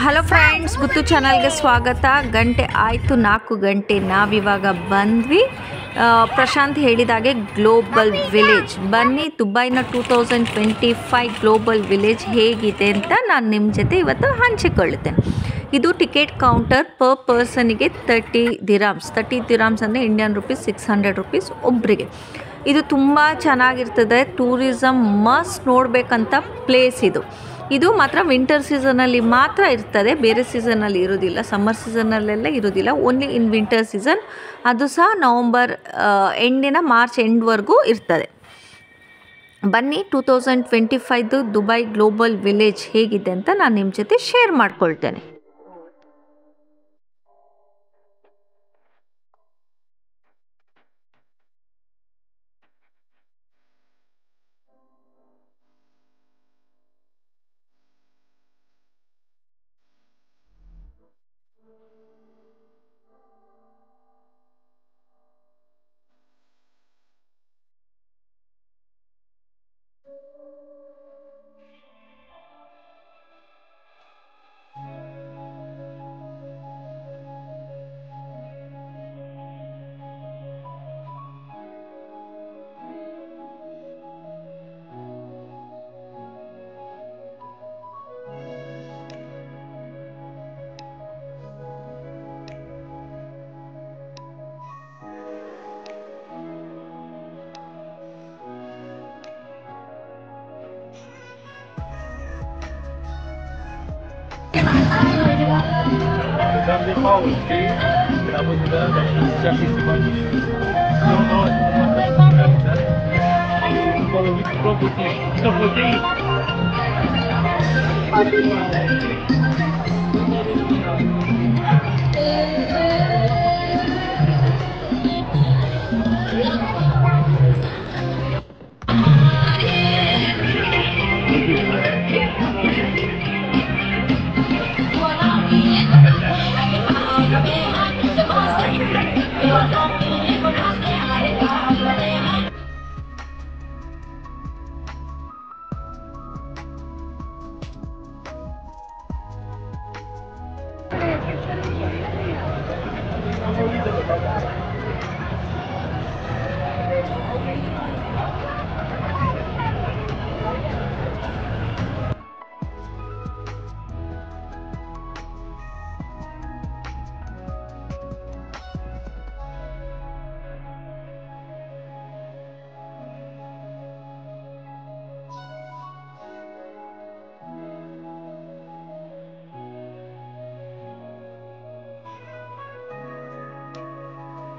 Hello friends, ಗುತ್ತು ಚಾನಲ್ಗೆ ಸ್ವಾಗತ. ಗಂಟೆ ಆಯಿತು 4 ಗಂಟೆ. ನಾವಿವಾಗ ಬಂದ್ವಿ. ಪ್ರಶಾಂತ್ ಹೇಳಿದಾಗೆ ಗ್ಲೋಬಲ್ ವಿಲೇಜ್ ಬನ್ನಿ. ದುಬೈನ 2025 ಗ್ಲೋಬಲ್ ವಿಲೇಜ್ ಹೇಗಿದೆ ಅಂತ ನಾನು ನಿಮ್ಮ ಜೊತೆ ಇವತ್ತು ಹಂಚಿಕೊಳ್ಳುತ್ತೇನೆ. ಇದು ಟಿಕೆಟ್ ಕೌಂಟರ್ ಪರ್ ಪರ್ಸನಿಗೆ 30 ದಿರಾಮ್ಸ್ ಅಂದರೆ ಇಂಡಿಯನ್ ರುಪೀಸ್ 600 ರೂಪೀಸ್ ಒಬ್ಬರಿಗೆ. ಇದು ತುಂಬ ಚೆನ್ನಾಗಿರ್ತದೆ. ಟೂರಿಸಮ್ ಮಸ್ಟ್ ನೋಡಬೇಕಂತ ಪ್ಲೇಸ್ ಇದು ಮಾತ್ರ ವಿಂಟರ್ ಸೀಸನಲ್ಲಿ ಮಾತ್ರ ಇರ್ತದೆ, ಬೇರೆ ಸೀಸನಲ್ಲಿ ಇರೋದಿಲ್ಲ. ಸಮ್ಮರ್ ಸೀಸನಲ್ಲೆಲ್ಲ ಇರೋದಿಲ್ಲ, ಓನ್ಲಿ ಇನ್ ವಿಂಟರ್ ಸೀಸನ್. ಅದು ಸಹ ನವಂಬರ್ ಎಂಡಿನ ಮಾರ್ಚ್ ಎಂಡ್ವರೆಗೂ ಇರ್ತದೆ. ಬನ್ನಿ, 2025 ದುಬೈ ಗ್ಲೋಬಲ್ ವಿಲೇಜ್ ಹೇಗಿದೆ ಅಂತ ನಾನು ನಿಮ್ಮ ಜೊತೆ ಶೇರ್ ಮಾಡ್ಕೊಳ್ತೇನೆ.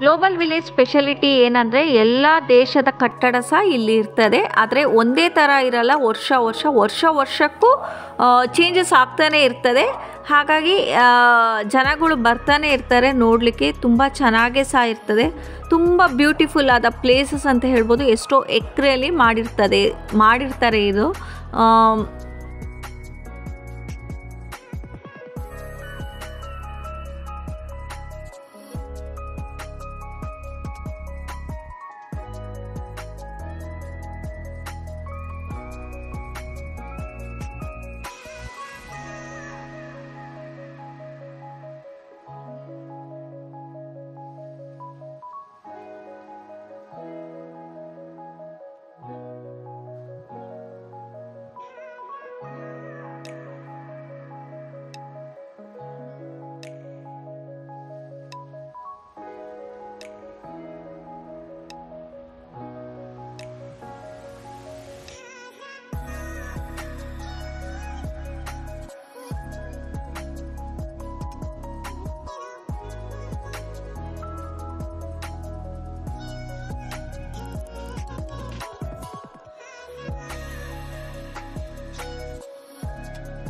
ಗ್ಲೋಬಲ್ ವಿಲೇಜ್ ಸ್ಪೆಷಾಲಿಟಿ ಏನಂದರೆ ಎಲ್ಲ ದೇಶದ ಕಟ್ಟಡ ಸಹ ಇಲ್ಲಿ ಇರ್ತದೆ. ಆದರೆ ಒಂದೇ ಥರ ಇರಲ್ಲ, ವರ್ಷಕ್ಕೂ ಚೇಂಜಸ್ ಆಗ್ತಾನೆ ಇರ್ತದೆ. ಹಾಗಾಗಿ ಜನಗಳು ಬರ್ತಾನೆ ಇರ್ತಾರೆ ನೋಡಲಿಕ್ಕೆ. ತುಂಬ ಚೆನ್ನಾಗೇ ಸಹ ಇರ್ತದೆ. ತುಂಬ ಬ್ಯೂಟಿಫುಲ್ ಆದ ಪ್ಲೇಸಸ್ ಅಂತ ಹೇಳ್ಬೋದು. ಎಷ್ಟೋ ಎಕರೆಯಲ್ಲಿ ಮಾಡಿರ್ತಾರೆ ಇದು.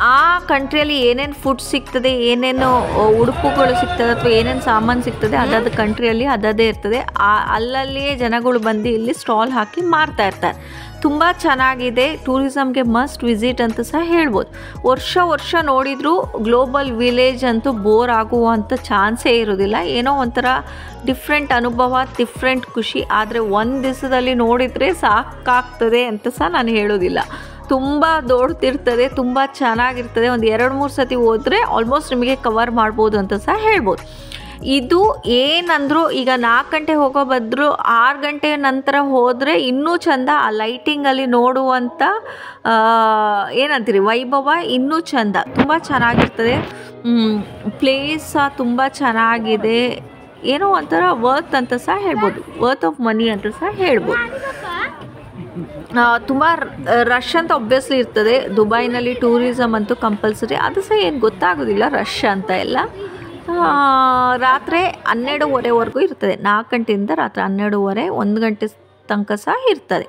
ಆ ಕಂಟ್ರಿಯಲ್ಲಿ ಏನೇನು ಫುಡ್ ಸಿಗ್ತದೆ, ಏನೇನು ಉಡುಪುಗಳು ಸಿಗ್ತದೆ ಅಥವಾ ಏನೇನು ಸಾಮಾನು ಸಿಗ್ತದೆ, ಅದಾದ ಕಂಟ್ರಿಯಲ್ಲಿ ಅದೇ ಇರ್ತದೆ. ಅಲ್ಲಲ್ಲಿಯೇ ಜನಗಳು ಬಂದು ಇಲ್ಲಿ ಸ್ಟಾಲ್ ಹಾಕಿ ಮಾರ್ತಾ ಇರ್ತಾರೆ. ತುಂಬ ಚೆನ್ನಾಗಿದೆ. ಟೂರಿಸಮ್ಗೆ ಮಸ್ಟ್ ವಿಸಿಟ್ ಅಂತ ಸಹ ಹೇಳ್ಬೋದು. ವರ್ಷ ನೋಡಿದರೂ ಗ್ಲೋಬಲ್ ವಿಲೇಜ್ ಅಂತೂ ಬೋರ್ ಆಗುವಂಥ ಚಾನ್ಸೇ ಇರೋದಿಲ್ಲ. ಏನೋ ಒಂಥರ ಡಿಫ್ರೆಂಟ್ ಅನುಭವ, ಡಿಫ್ರೆಂಟ್ ಖುಷಿ. ಆದರೆ ಒಂದು ದಿವಸದಲ್ಲಿ ನೋಡಿದರೆ ಸಾಕಾಗ್ತದೆ ಅಂತ ಸಹ ನಾನು ಹೇಳೋದಿಲ್ಲ. ತುಂಬ ದೊಡ್ಡದಿರ್ತದೆ, ತುಂಬ ಚೆನ್ನಾಗಿರ್ತದೆ. ಒಂದು 2-3 ಸತಿ ಹೋದರೆ ಆಲ್ಮೋಸ್ಟ್ ನಿಮಗೆ ಕವರ್ ಮಾಡ್ಬೋದು ಅಂತ ಸಹ ಹೇಳ್ಬೋದು. ಇದು ಏನಂದ್ರು ಈಗ 4 ಗಂಟೆ ಹೋಗೋ ಬದಲು 6 ಗಂಟೆ ನಂತರ ಹೋದರೆ ಇನ್ನೂ ಚೆಂದ. ಆ ಲೈಟಿಂಗಲ್ಲಿ ನೋಡುವಂಥ ಏನಂತೀರಿ ವೈಭವ ಇನ್ನೂ ಚೆಂದ, ತುಂಬ ಚೆನ್ನಾಗಿರ್ತದೆ. ಪ್ಲೇಸ್ ಸಹ ತುಂಬ ಚೆನ್ನಾಗಿದೆ. ಏನೋ ಒಂಥರ ವರ್ತ್ ಅಂತ ಸಹ ಹೇಳ್ಬೋದು, ವರ್ತ್ ಆಫ್ ಮನಿ ಅಂತ ಸಹ ಹೇಳ್ಬೋದು. ತುಂಬ ರಶ್ ಅಂತ ಒಬ್ವಿಯಸ್ಲಿ ಇರ್ತದೆ. ದುಬೈನಲ್ಲಿ ಟೂರಿಸಮ್ ಅಂತೂ ಕಂಪಲ್ಸರಿ, ಅದು ಸಹ ಏನು ಗೊತ್ತಾಗೋದಿಲ್ಲ ರಶ್ ಅಂತ ಎಲ್ಲ. ರಾತ್ರಿ 12:30ವರೆಗೂ ಇರ್ತದೆ. 4 ಗಂಟೆಯಿಂದ ರಾತ್ರಿ 12:30, 1 ಗಂಟೆ ತನಕ ಸಹ ಇರ್ತದೆ.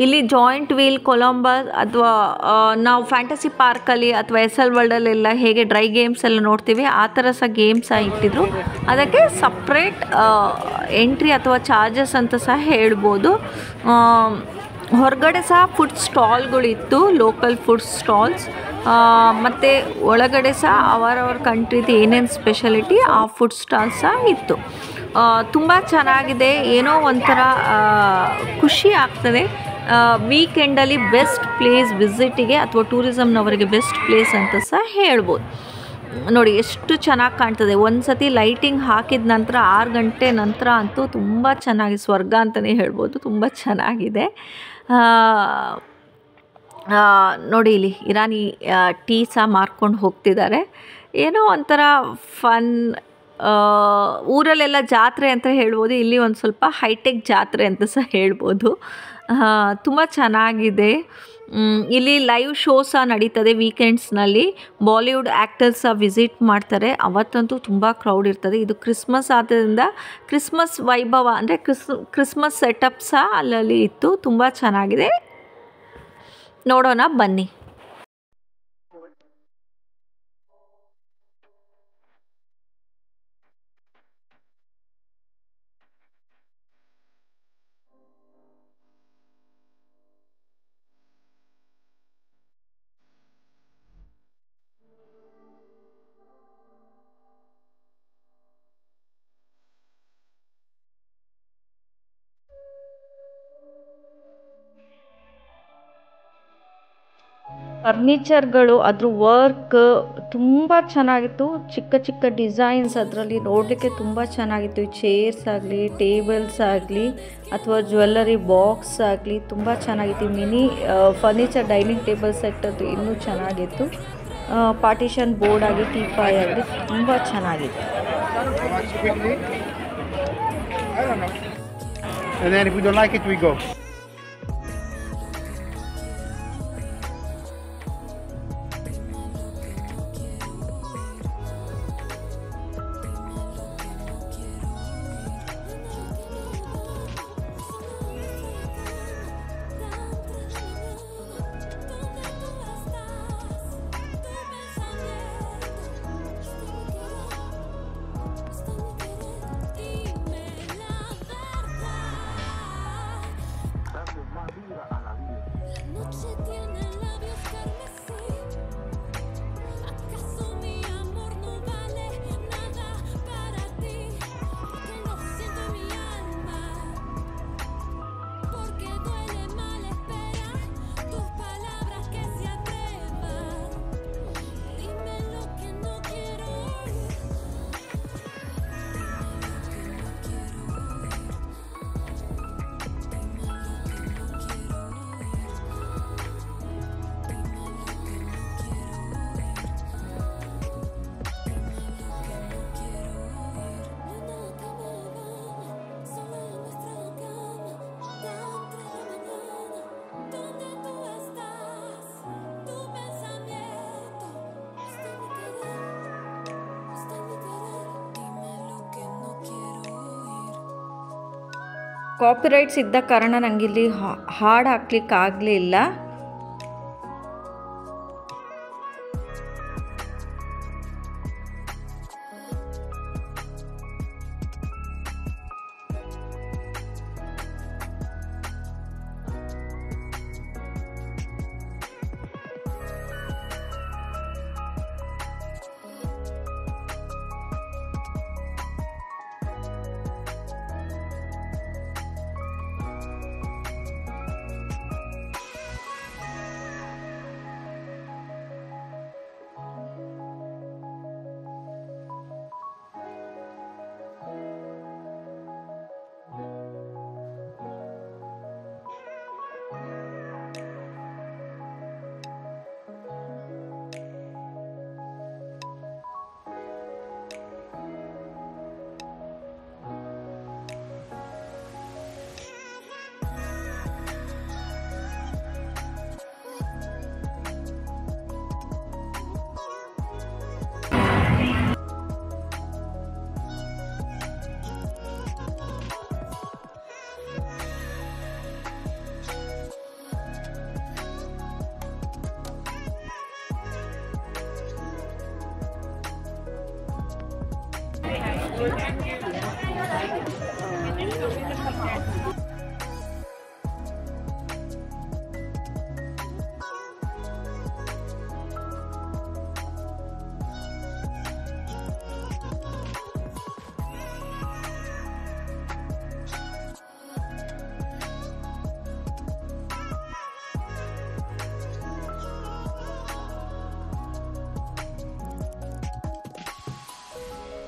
ಇಲ್ಲಿ ಜಾಯಿಂಟ್ ವೀಲ್ ಕೊಲಂಬಸ್ ಅಥವಾ ನಾವು ಫ್ಯಾಂಟಸಿ ಪಾರ್ಕಲ್ಲಿ ಅಥವಾ SL ವರ್ಲ್ಡಲ್ಲೆಲ್ಲ ಹೇಗೆ ಡ್ರೈ ಗೇಮ್ಸ್ ಎಲ್ಲ ನೋಡ್ತೀವಿ ಆ ಥರ ಸಹ ಗೇಮ್ಸ್ ಇಟ್ಟಿದ್ರು. ಅದಕ್ಕೆ ಸಪ್ರೇಟ್ ಎಂಟ್ರಿ ಅಥವಾ ಚಾರ್ಜಸ್ ಅಂತ ಸಹ ಹೇಳ್ಬೋದು. ಹೊರಗಡೆ ಸಹ ಫುಡ್ ಸ್ಟಾಲ್ಗಳಿತ್ತು, ಲೋಕಲ್ ಫುಡ್ ಸ್ಟಾಲ್ಸ್. ಮತ್ತು ಒಳಗಡೆ ಸಹ ಅವರವ್ರ ಕಂಟ್ರಿದು ಏನೇನು ಸ್ಪೆಷಾಲಿಟಿ ಆ ಫುಡ್ ಸ್ಟಾಲ್ಸ್ ಸಹ ಇತ್ತು. ತುಂಬ ಚೆನ್ನಾಗಿದೆ, ಏನೋ ಒಂಥರ ಖುಷಿ ಆಗ್ತದೆ. ವೀಕೆಂಡಲ್ಲಿ ಬೆಸ್ಟ್ ಪ್ಲೇಸ್ ವಿಸಿಟಿಗೆ ಅಥವಾ ಟೂರಿಸಮ್ನವರಿಗೆ ಬೆಸ್ಟ್ ಪ್ಲೇಸ್ ಅಂತ ಸಹ ಹೇಳ್ಬೋದು. ನೋಡಿ ಎಷ್ಟು ಚೆನ್ನಾಗಿ ಕಾಣ್ತದೆ. ಒಂದು ಸತಿ ಲೈಟಿಂಗ್ ಹಾಕಿದ ನಂತರ 6 ಗಂಟೆ ನಂತರ ಅಂತೂ ತುಂಬ ಚೆನ್ನಾಗಿ ಸ್ವರ್ಗ ಅಂತಲೇ ಹೇಳ್ಬೋದು, ತುಂಬ ಚೆನ್ನಾಗಿದೆ. ನೋಡಿ ಇಲ್ಲಿ ಇರಾನಿ ಟೀ ಸಹ ಮಾರ್ಕೊಂಡು ಹೋಗ್ತಿದ್ದಾರೆ. ಏನೋ ಒಂಥರ ಫನ್. ಊರಲ್ಲೆಲ್ಲ ಜಾತ್ರೆ ಅಂತ ಹೇಳ್ಬೋದು, ಇಲ್ಲಿ ಒಂದು ಸ್ವಲ್ಪ ಹೈಟೆಕ್ ಜಾತ್ರೆ ಅಂತ ಸಹ ಹೇಳ್ಬೋದು. ತುಂಬ ಚೆನ್ನಾಗಿದೆ. ಇಲ್ಲಿ ಲೈವ್ ಶೋ ಸಹ ನಡೀತದೆ ವೀಕೆಂಡ್ಸ್ನಲ್ಲಿ. ಬಾಲಿವುಡ್ ಆ್ಯಕ್ಟರ್ಸ್ ಸಹ ವಿಸಿಟ್ ಮಾಡ್ತಾರೆ. ಅವತ್ತಂತೂ ತುಂಬ ಕ್ರೌಡ್ ಇರ್ತದೆ. ಇದು ಕ್ರಿಸ್ಮಸ್ ಆದ್ದರಿಂದ ಕ್ರಿಸ್ಮಸ್ ವೈಭವ ಅಂದರೆ ಕ್ರಿಸ್ಮಸ್ ಸೆಟಪ್ ಸಹ ಅಲ್ಲಲ್ಲಿ ಇತ್ತು. ತುಂಬ ಚೆನ್ನಾಗಿದೆ, ನೋಡೋಣ ಬನ್ನಿ. ಫರ್ನಿಚರ್ಗಳು ಅದ್ರ ವರ್ಕ್ ತುಂಬ ಚೆನ್ನಾಗಿತ್ತು. ಚಿಕ್ಕ ಚಿಕ್ಕ ಡಿಸೈನ್ಸ್ ಅದರಲ್ಲಿ ನೋಡಲಿಕ್ಕೆ ತುಂಬ ಚೆನ್ನಾಗಿತ್ತು. ಚೇರ್ಸ್ ಆಗಲಿ, ಟೇಬಲ್ಸ್ ಆಗಲಿ, ಅಥವಾ ಜ್ಯುವೆಲ್ಲರಿ ಬಾಕ್ಸ್ ಆಗಲಿ ತುಂಬ ಚೆನ್ನಾಗಿತ್ತು. Mini furniture dining table set ಅದು ಇನ್ನೂ ಚೆನ್ನಾಗಿತ್ತು. ಪಾರ್ಟಿಷನ್ ಬೋರ್ಡ್ ಆಗಿ, ಟೀಪಾಯ್ ಆಗಲಿ ತುಂಬ ಚೆನ್ನಾಗಿತ್ತು. And then if we don't like it, we go. Copyrights ಇದ್ದ ಕಾರಣ ನನಗಿಲ್ಲಿ ಹಾಡು ಹಾಕ್ಲಿಕ್ಕೆ ಆಗಲಿಲ್ಲ.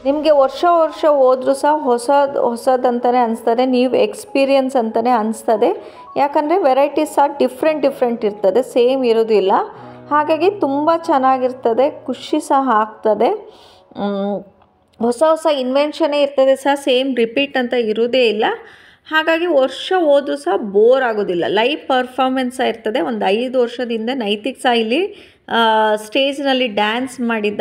ನಿಮಗೆ ವರ್ಷ ಹೋದರೂ ಸಹ ಹೊಸದಂತಲೇ ಅನಿಸ್ತದೆ, ನೀವು ಎಕ್ಸ್ಪೀರಿಯನ್ಸ್ ಅಂತಲೇ ಅನಿಸ್ತದೆ. ಯಾಕಂದರೆ ವೆರೈಟೀಸ್ ಸಹ ಡಿಫ್ರೆಂಟ್ ಇರ್ತದೆ, ಸೇಮ್ ಇರೋದಿಲ್ಲ. ಹಾಗಾಗಿ ತುಂಬ ಚೆನ್ನಾಗಿರ್ತದೆ, ಖುಷಿ ಸಹ ಆಗ್ತದೆ. ಹೊಸ ಇನ್ವೆನ್ಷನ್ನೇ ಇರ್ತದೆ ಸಹ, ಸೇಮ್ ರಿಪೀಟ್ ಅಂತ ಇರೋದೇ ಇಲ್ಲ. ಹಾಗಾಗಿ ವರ್ಷ ಹೋದರೂ ಸಹ ಬೋರ್ ಆಗೋದಿಲ್ಲ. ಲೈವ್ ಪರ್ಫಾರ್ಮೆನ್ಸ್ ಸಹ ಇರ್ತದೆ. ಒಂದು 5 ವರ್ಷದಿಂದ ನೈತಿಕ್ ಸಹ ಇಲ್ಲಿ ಸ್ಟೇಜ್ನಲ್ಲಿ ಡ್ಯಾನ್ಸ್ ಮಾಡಿದ್ದ.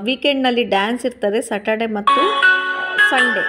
ವೀಕೆಂಡ್ನಲ್ಲಿ ಡ್ಯಾನ್ಸ್ ಇರ್ತದೆ, ಸ್ಯಾಟರ್ಡೆ ಮತ್ತು ಸಂಡೇ.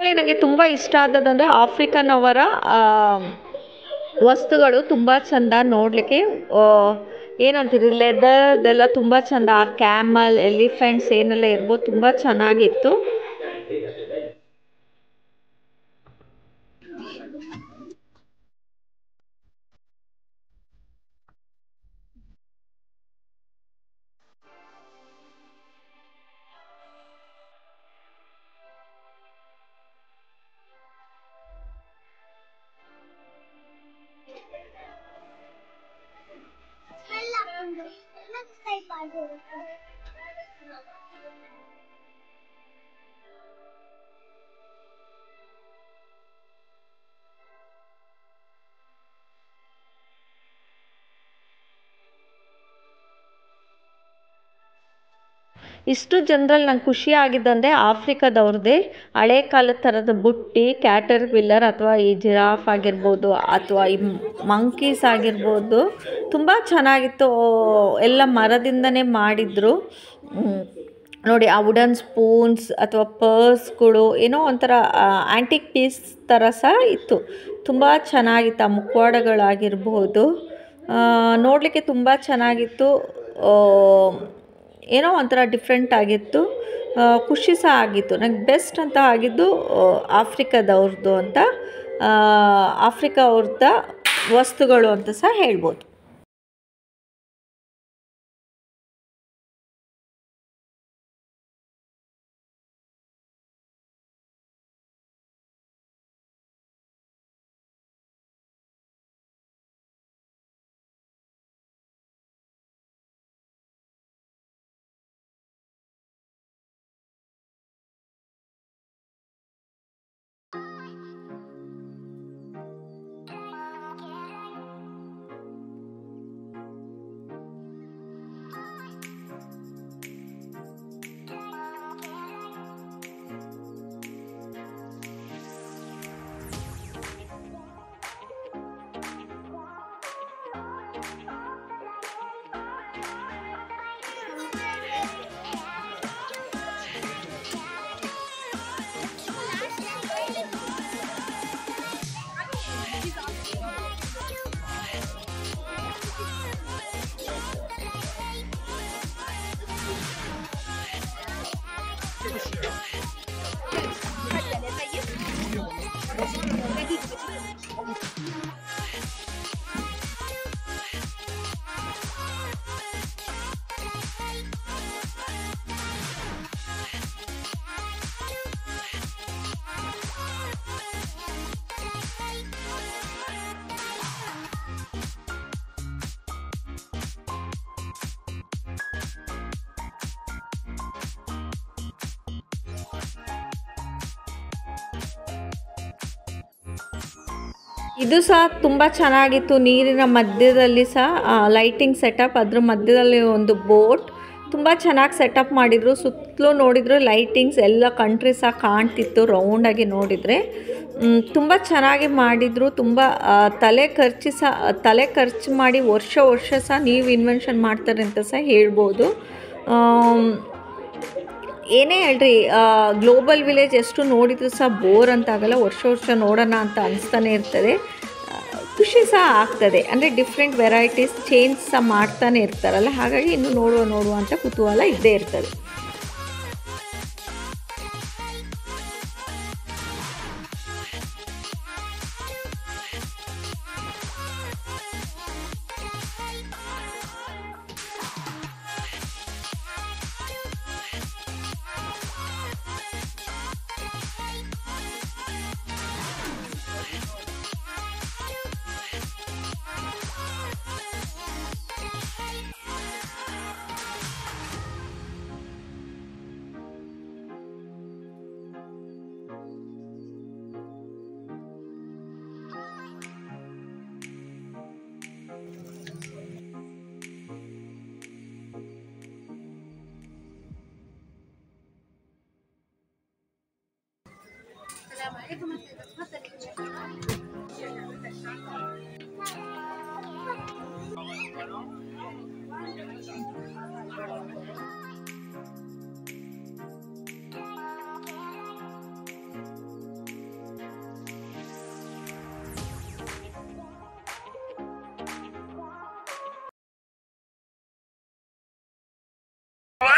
ಇದರಲ್ಲಿ ನನಗೆ ತುಂಬ ಇಷ್ಟ ಆದದಂದರೆ ಆಫ್ರಿಕನ್ ಅವರ ವಸ್ತುಗಳು ತುಂಬ ಚೆಂದ ನೋಡಲಿಕ್ಕೆ. ಏನಂತೀರಿ, ಲೆದರ್ದೆಲ್ಲ ತುಂಬ ಚೆಂದ. ಆ ಕ್ಯಾಮಲ್, ಎಲಿಫೆಂಟ್ಸ್ ಏನೆಲ್ಲ ಇರ್ಬೋದು, ತುಂಬ ಚೆನ್ನಾಗಿತ್ತು. ಇಷ್ಟು ಜನರಲ್ಲಿ ನಂಗೆ ಖುಷಿ ಆಗಿದ್ದಂದರೆ ಆಫ್ರಿಕಾದವ್ರದ್ದೇ ಹಳೆ ಕಾಲದ ಥರದ ಬುಟ್ಟಿ, ಕ್ಯಾಟರ್ ಪಿಲ್ಲರ್ ಅಥವಾ ಈ ಜಿರಾಫ್ ಆಗಿರ್ಬೋದು ಅಥವಾ ಈ ಮಂಕೀಸ್ ಆಗಿರ್ಬೋದು, ತುಂಬ ಚೆನ್ನಾಗಿತ್ತು. ಎಲ್ಲ ಮರದಿಂದನೇ ಮಾಡಿದರು. ನೋಡಿ, ಆ ವುಡನ್ ಸ್ಪೂನ್ಸ್ ಅಥವಾ ಪರ್ಸ್ಗಳು ಏನೋ ಒಂಥರ ಆ್ಯಂಟಿಕ್ ಪೀಸ್ ಥರ ಸಹ ಇತ್ತು. ತುಂಬ ಚೆನ್ನಾಗಿತ್ತು. ಆ ಮುಖವಾಡಗಳಾಗಿರ್ಬೋದು ನೋಡಲಿಕ್ಕೆ ತುಂಬ ಚೆನ್ನಾಗಿತ್ತು. ಏನೋ ಒಂಥರ ಡಿಫ್ರೆಂಟ್ ಆಗಿತ್ತು. ಖುಷಿ ಸಹ ಆಗಿತ್ತು. ನಂಗೆ ಬೆಸ್ಟ್ ಅಂತ ಆಗಿದ್ದು ಆಫ್ರಿಕಾದವ್ರದ್ದು ಅಂತ, ಆಫ್ರಿಕಾ ಅವ್ರದ್ದ ವಸ್ತುಗಳು ಅಂತ ಸಹ ಹೇಳ್ಬೋದು. ಇದು ಸಹ ತುಂಬ ಚೆನ್ನಾಗಿತ್ತು. ನೀರಿನ ಮಧ್ಯದಲ್ಲಿ ಸಹ ಲೈಟಿಂಗ್ ಸೆಟಪ್, ಅದ್ರ ಮಧ್ಯದಲ್ಲಿ ಒಂದು ಬೋಟ್ ತುಂಬ ಚೆನ್ನಾಗಿ ಸೆಟಪ್ ಮಾಡಿದರು. ಸುತ್ತಲೂ ನೋಡಿದ್ರು ಲೈಟಿಂಗ್ಸ್ ಎಲ್ಲ ಕಂಟ್ರಿ ಸಹ ಕಾಣ್ತಿತ್ತು ರೌಂಡಾಗಿ ನೋಡಿದರೆ. ತುಂಬ ಚೆನ್ನಾಗಿ ಮಾಡಿದರು. ತುಂಬ ತಲೆ ಖರ್ಚು ಮಾಡಿ ವರ್ಷ ಸಹ ನೀವು ಇನ್ವೆನ್ಷನ್ ಮಾಡ್ತಾರೆ ಅಂತ ಸಹ ಹೇಳ್ಬೋದು. ಏನೇ ಹೇಳ್ರಿ, ಗ್ಲೋಬಲ್ ವಿಲೇಜ್ ಎಷ್ಟು ನೋಡಿದರೂ ಸಹ ಬೋರ್ ಅಂತ ಆಗಲ್ಲ. ವರ್ಷ ನೋಡೋಣ ಅಂತ ಅನಿಸ್ತಾನೆ ಇರ್ತದೆ. ಖುಷಿ ಸಹ ಆಗ್ತದೆ. ಅಂದರೆ ಡಿಫ್ರೆಂಟ್ ವೆರೈಟೀಸ್ ಚೇಂಜ್ ಸಹ ಮಾಡ್ತಾನೆ ಇರ್ತಾರಲ್ಲ, ಹಾಗಾಗಿ ಇನ್ನು ನೋಡುವ ಅಂತ ಕುತೂಹಲ ಇದ್ದೇ ಇರ್ತದೆ. ನಮ್ಮ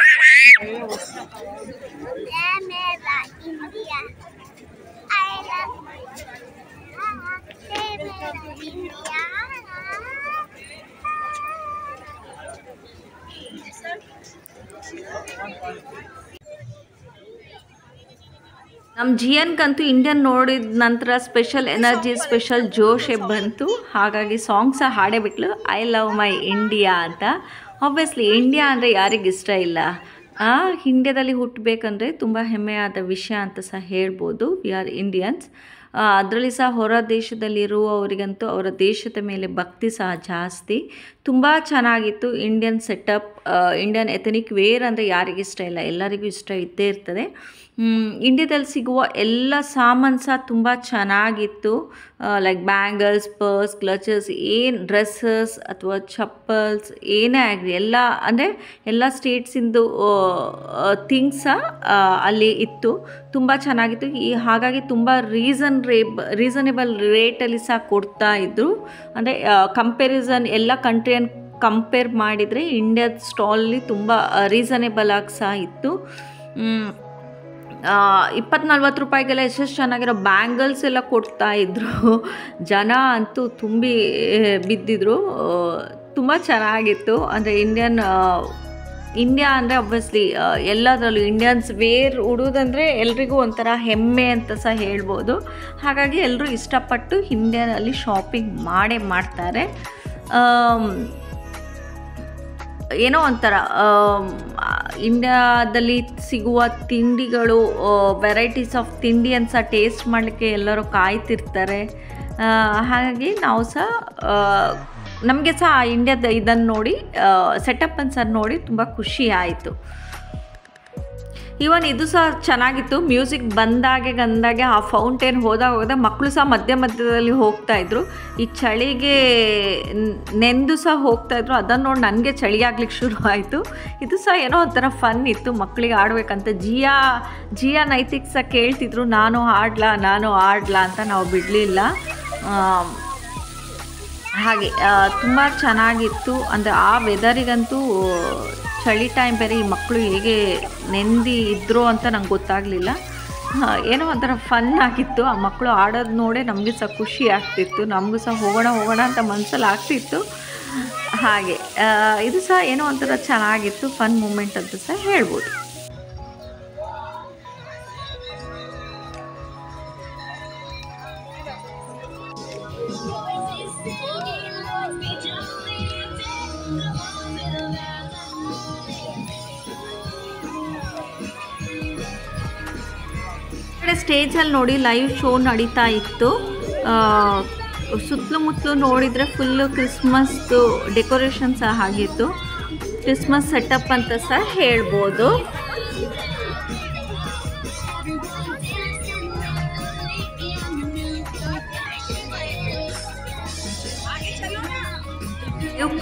ಜಿಯನ್ಗಂತೂ ಇಂಡಿಯನ್ ನೋಡಿದ ನಂತರ ಸ್ಪೆಷಲ್ ಎನರ್ಜಿ ಸ್ಪೆಷಲ್ ಜೋಶೇ ಬಂತು. ಹಾಗಾಗಿ ಸಾಂಗ್ಸ ಹಾಡೇ ಬಿಟ್ಲು, ಐ ಲವ್ ಮೈ ಇಂಡಿಯಾ ಅಂತ. ಆಬ್ವಿಯಸ್ಲಿ ಇಂಡಿಯಾ ಅಂದರೆ ಯಾರಿಗಿಷ್ಟ ಇಲ್ಲ. ಇಂಡಿಯಾದಲ್ಲಿ ಹುಟ್ಟಬೇಕಂದ್ರೆ ತುಂಬ ಹೆಮ್ಮೆಯಾದ ವಿಷಯ ಅಂತ ಸಹ ಹೇಳ್ಬೋದು. We are Indians. ಅದರಲ್ಲಿ ಸಹ ಹೊರ ದೇಶದಲ್ಲಿರುವವರಿಗಂತೂ ಅವರ ದೇಶದ ಮೇಲೆ ಭಕ್ತಿ ಸಹ ಜಾಸ್ತಿ. ತುಂಬ ಚೆನ್ನಾಗಿತ್ತು Indian setup. Indian ethnic wear ಅಂದರೆ ಯಾರಿಗಿಷ್ಟ ಇಲ್ಲ, ಎಲ್ಲರಿಗೂ ಇಷ್ಟ ಇದ್ದೇ ಇರ್ತದೆ. ಇಂಡಿಯಾದಲ್ಲಿ ಸಿಗುವ ಎಲ್ಲ ಸಾಮಾನು ಸಹ ತುಂಬ ಚೆನ್ನಾಗಿತ್ತು. ಲೈಕ್ ಬ್ಯಾಂಗಲ್ಸ್, ಪರ್ಸ್, ಕ್ಲಚಸ್, ಏನು ಡ್ರೆಸ್ಸಸ್ ಅಥವಾ ಚಪ್ಪಲ್ಸ್ ಏನೇ ಆಗಲಿ ಎಲ್ಲ ಅಂದರೆ ಎಲ್ಲ ಸ್ಟೇಟ್ಸಿಂದು ಥಿಂಗ್ಸ್ ಸಹ ಅಲ್ಲಿ ಇತ್ತು. ತುಂಬ ಚೆನ್ನಾಗಿತ್ತು. ಹಾಗಾಗಿ ತುಂಬ ರೀಸನೇಬಲ್ ರೇಟಲ್ಲಿ ಸಹ ಕೊಡ್ತಾ ಇದ್ದರು. ಅಂದರೆ ಕಂಪ್ಯಾರಿಸನ್ ಎಲ್ಲ ಕಂಟ್ರಿಯನ್ನು ಕಂಪೇರ್ ಮಾಡಿದರೆ ಇಂಡಿಯಾದ ಸ್ಟಾಲಲ್ಲಿ ತುಂಬ ರೀಸನೇಬಲ್ ಆಗಿ ಸಹ ಇತ್ತು. 20-40 ರೂಪಾಯಿಗೆಲ್ಲ ಎಷ್ಟೆಷ್ಟು ಚೆನ್ನಾಗಿರೋ ಬ್ಯಾಂಗಲ್ಸ್ ಎಲ್ಲ ಕೊಡ್ತಾಯಿದ್ರು. ಜನ ಅಂತೂ ತುಂಬಿ ಬಿದ್ದಿದ್ರು. ತುಂಬ ಚೆನ್ನಾಗಿತ್ತು. ಅಂದರೆ ಇಂಡಿಯಾ ಅಂದರೆ ಆಬ್ವಿಯಸ್ಲಿ ಎಲ್ಲದರಲ್ಲೂ ಇಂಡಿಯನ್ಸ್ ವೇರ್ ಉಡೋದಂದರೆ ಎಲ್ರಿಗೂ ಒಂಥರ ಹೆಮ್ಮೆ ಅಂತ ಸಹ ಹೇಳ್ಬೋದು. ಹಾಗಾಗಿ ಎಲ್ಲರೂ ಇಷ್ಟಪಟ್ಟು ಇಂಡಿಯಾದಲ್ಲಿ ಶಾಪಿಂಗ್ ಮಾಡ್ತಾರೆ. ಏನೋ ಒಂಥರ ಇಂಡಿಯಾದಲ್ಲಿ ಸಿಗುವ ತಿಂಡಿಗಳು, ವೆರೈಟೀಸ್ ಆಫ್ ತಿಂಡಿ ಅಂತ ಸಹ ಟೇಸ್ಟ್ ಮಾಡಲಿಕ್ಕೆ ಎಲ್ಲರೂ ಕಾಯ್ತಿರ್ತಾರೆ. ಹಾಗಾಗಿ ನಾವು ಸಹ ನಮಗೆ ಸಹ ಇಂಡಿಯಾದ ಇದನ್ನು ನೋಡಿ ಸೆಟಪ್ಪನ್ನು ಸಹ ನೋಡಿ ತುಂಬ ಖುಷಿ ಆಯಿತು. ಈವನ್ ಇದು ಸಹ ಚೆನ್ನಾಗಿತ್ತು. ಮ್ಯೂಸಿಕ್ ಬಂದಾಗೆ ಆ ಫೌಂಟೇನ್ ಹೋದಾಗ ಮಕ್ಕಳು ಸಹ ಮಧ್ಯದಲ್ಲಿ ಹೋಗ್ತಾಯಿದ್ರು. ಈ ಚಳಿಗೆ ನೆಂದು ಸಹ ಹೋಗ್ತಾಯಿದ್ರು. ಅದನ್ನು ನೋಡಿ ನನಗೆ ಚಳಿ ಆಗ್ಲಿಕ್ಕೆ ಶುರು ಆಯಿತು. ಇದು ಸಹ ಏನೋ ಒಂಥರ ಫನ್ ಇತ್ತು ಮಕ್ಕಳಿಗೆ ಆಡಬೇಕಂತ. ಜಿಯಾ ನೈತಿಕ್ ಸಹ ಕೇಳ್ತಿದ್ರು, ನಾನು ಆಡ್ಲಾ ಅಂತ. ನಾವು ಬಿಡಲಿಲ್ಲ. ಹಾಗೆ ತುಂಬ ಚೆನ್ನಾಗಿತ್ತು. ಅಂದರೆ ಆ ವೆದರಿಗಂತೂ ಚಳಿ ಟೈಮ್ ಬೇರೆ, ಈ ಮಕ್ಕಳು ಹೇಗೆ ನೆಂದಿ ಇದ್ದರು ಅಂತ ನಂಗೆ ಗೊತ್ತಾಗಲಿಲ್ಲ. ಏನೋ ಒಂಥರ ಫನ್ ಆಗಿತ್ತು. ಆ ಮಕ್ಕಳು ಆಡೋದು ನೋಡೇ ನಮಗೆ ಸಹ ಖುಷಿ ಆಗ್ತಿತ್ತು. ನಮಗೂ ಸಹ ಹೋಗೋಣ ಅಂತ ಮನಸ್ಸಲ್ಲಿ ಆಗ್ತಿತ್ತು. ಹಾಗೆ ಇದು ಸಹ ಏನೋ ಒಂಥರ ಚೆನ್ನಾಗಿತ್ತು, ಫನ್ ಮೂಮೆಂಟ್ ಅಂತ ಸಹ ಹೇಳ್ಬೋದು. ಸ್ಟೇಜಲ್ಲಿ ನೋಡಿ ಲೈವ್ ಶೋ ನಡೀತಾ ಇತ್ತು. ಸುತ್ತಲೂ ನೋಡಿದರೆ ಫುಲ್ಲು ಕ್ರಿಸ್ಮಸ್ದು ಡೆಕೋರೇಷನ್ ಸಹ ಆಗಿತ್ತು. ಕ್ರಿಸ್ಮಸ್ ಸೆಟಪ್ ಅಂತ ಸಹ ಹೇಳ್ಬೋದು.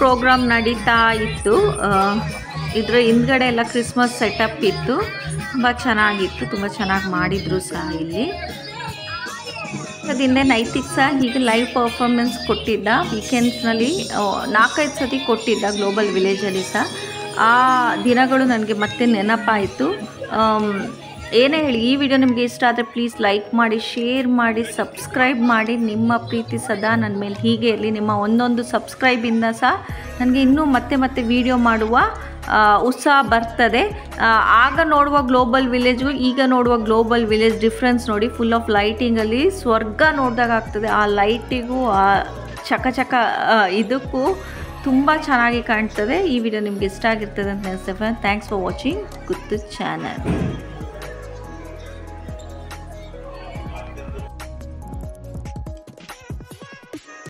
ಪ್ರೋಗ್ರಾಮ್ ನಡೀತಾ ಇತ್ತು. ಇದರ ಹಿಂದ್ಗಡೆ ಎಲ್ಲ ಕ್ರಿಸ್ಮಸ್ ಸೆಟಪ್ ಇತ್ತು. ತುಂಬ ಚೆನ್ನಾಗಿತ್ತು. ತುಂಬ ಚೆನ್ನಾಗಿ ಮಾಡಿದರು ಸಹ ಇಲ್ಲಿ. ಅದರಿಂದ ನೈತಿಕ್ ಸಹ ಹೀಗೆ ಲೈವ್ ಪರ್ಫಾರ್ಮೆನ್ಸ್ ಕೊಟ್ಟಿದ್ದ. ವೀಕೆಂಡ್ಸ್ನಲ್ಲಿ 4-5 ಸತಿ ಕೊಟ್ಟಿದ್ದ ಗ್ಲೋಬಲ್ ವಿಲೇಜಲ್ಲಿ ಸಹ. ಆ ದಿನಗಳು ನನಗೆ ಮತ್ತೆ ನೆನಪಾಯಿತು. ಏನೇ ಹೇಳಿ, ಈ ವಿಡಿಯೋ ನಿಮಗೆ ಇಷ್ಟ ಆದರೆ ಪ್ಲೀಸ್ ಲೈಕ್ ಮಾಡಿ, ಶೇರ್ ಮಾಡಿ, ಸಬ್ಸ್ಕ್ರೈಬ್ ಮಾಡಿ. ನಿಮ್ಮ ಪ್ರೀತಿ ಸದಾ ನನ್ನ ಮೇಲೆ ಹೀಗೆ ಇರಲಿ. ನಿಮ್ಮ ಒಂದೊಂದು ಸಬ್ಸ್ಕ್ರೈಬಿಂದ ಸಹ ನನಗೆ ಇನ್ನೂ ಮತ್ತೆ ವಿಡಿಯೋ ಮಾಡುವ ಉತ್ಸಾಹ ಬರ್ತದೆ. ಆಗ ನೋಡುವ ಗ್ಲೋಬಲ್ ವಿಲೇಜ್ಗೂ ಈಗ ನೋಡುವ ಗ್ಲೋಬಲ್ ವಿಲೇಜ್ ಡಿಫ್ರೆನ್ಸ್ ನೋಡಿ. ಫುಲ್ ಆಫ್ ಲೈಟಿಂಗಲ್ಲಿ ಸ್ವರ್ಗ ನೋಡಿದಾಗ ಆಗ್ತದೆ. ಆ ಲೈಟಿಗೂ ಆ ಚಕ ಇದಕ್ಕೂ ತುಂಬ ಚೆನ್ನಾಗಿ ಕಾಣ್ತದೆ. ಈ ವಿಡಿಯೋ ನಿಮ್ಗೆ ಇಷ್ಟ ಆಗಿರ್ತದೆ ಅಂತ ಅನಿಸ್ತದೆ. Thanks for watching Guttu channel.